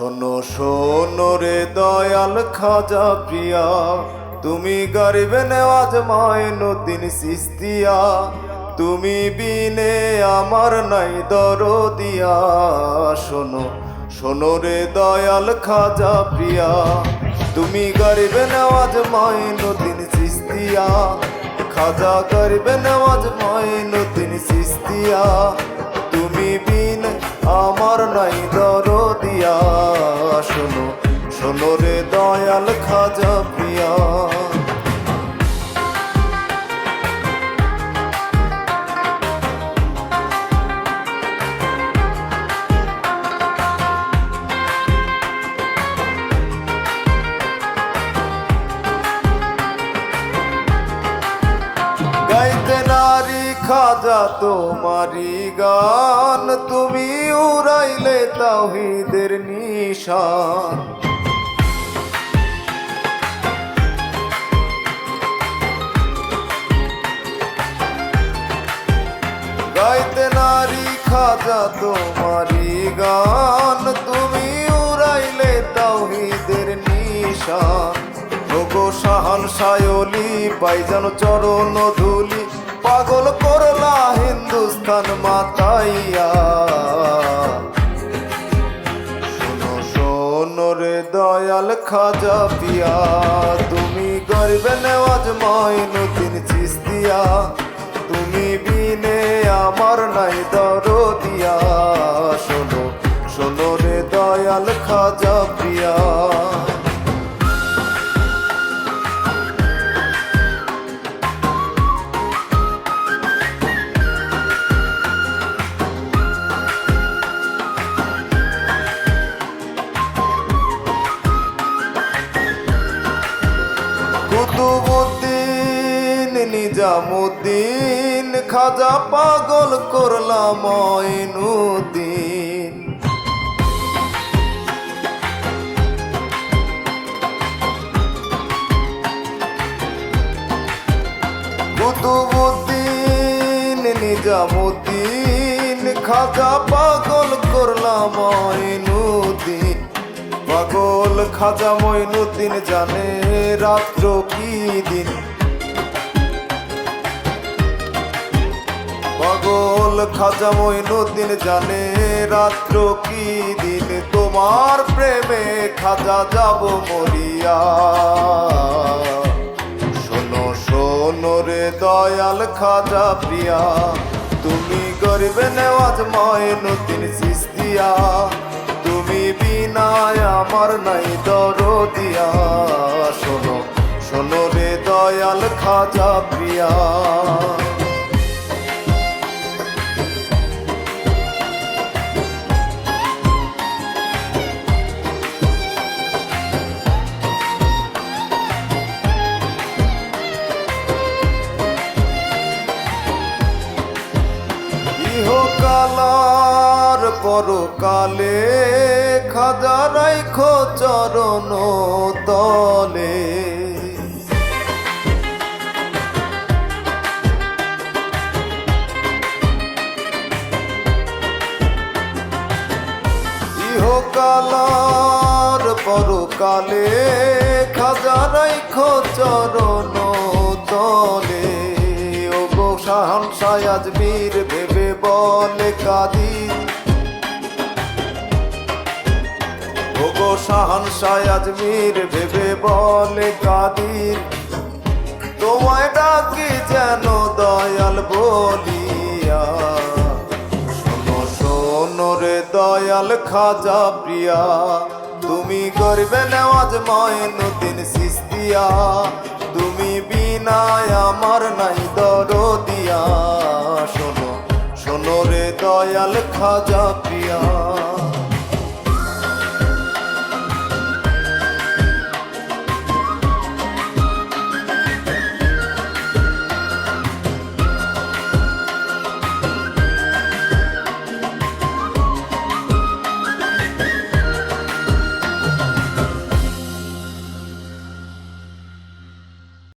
শোনো শোনো রে দয়াল খাজা প্রিয়া, তুমি গরিবে নেওয়াজ মাইনুদ্দিন চিশতিয়া, তুমি বিনে আমার নাই দরদিয়া। শোনো শোনো রে দয়াল খাজা প্রিয়া, তুমি গরিবে নেওয়াজ মাইনুদ্দিন চিশতিয়া, খাজা গরিবে নেওয়াজ মাইনুদ্দিন চিশতিয়া, তুমি বিনে আমার নাই দরদিয়া। শোনো শোনো রে দয়াল খাজা প্রিয়া। গাইতে নারী খাজা তোমারি গান, তুমি উড়াইলে তাওহীদের নিশান। গাইতে নারী খাজা তোমারি গান, তুমি উড়াইলে তাওহীদের নিশান। ওগো শাহান সায়লি পাইজান চরণ ধুলি, পাগল করলা হিন্দুস্তান মাতাইয়া। শোনো শোনো রে দয়াল খাজা পিয়া, তুমি গরিবে নেওয়াজ মাইনুদ্দিন চিশতিয়া, তুমি বিনে আমার নাই দরদিয়া। শোনো শোনো রে দয়াল খাজা প্রিয়া। কুতুবউদ্দিন নিজামুদ্দিন, খাজা পাগল করলা মাইনুদ্দিন। কুতুবউদ্দিন নিজামুদ্দিন, খাজা পাগল করলা মাইনুদ্দিন। পাগল খাজা মঈনুদ্দিন জানে রাত্র কি দিন, পাগল খাজা মঈনুদ্দিন জানে রাত্র কি দিন। তোমার প্রেমে খাজা যাব মরিয়া। শোনো শোনো রে দয়াল খাজা প্রিয়া, তুমি গরিবে নেওয়াজ মাইনুদ্দিন চিশতিয়া, তুমি বিনায় আমার নাই দরদিয়া। শোনো শোনো রে দয়াল খাজা প্রিয়া। ইহকালার পরকালে খাজা রাইখো চরণ তলে। ইহকালার পরকালে খাজা রাইখো চরণ তলে। ওগো শাহানশাহ আজমির ভেবে বলে কাদি, ওগো শাহানশাহ আজমির ভেবে বলে কাদির, তোমায় ডাকি যেন দয়াল বলিয়া। শোনো শোনো রে দয়াল খাজা প্রিয়া, তুমি গরিবে নেওয়াজ মাইনুদ্দিন চিশতিয়া, তুমি বিনায় আমার নাই দরদিয়া। শোনো শোনো রে দয়াল খাজা প্রিয়া।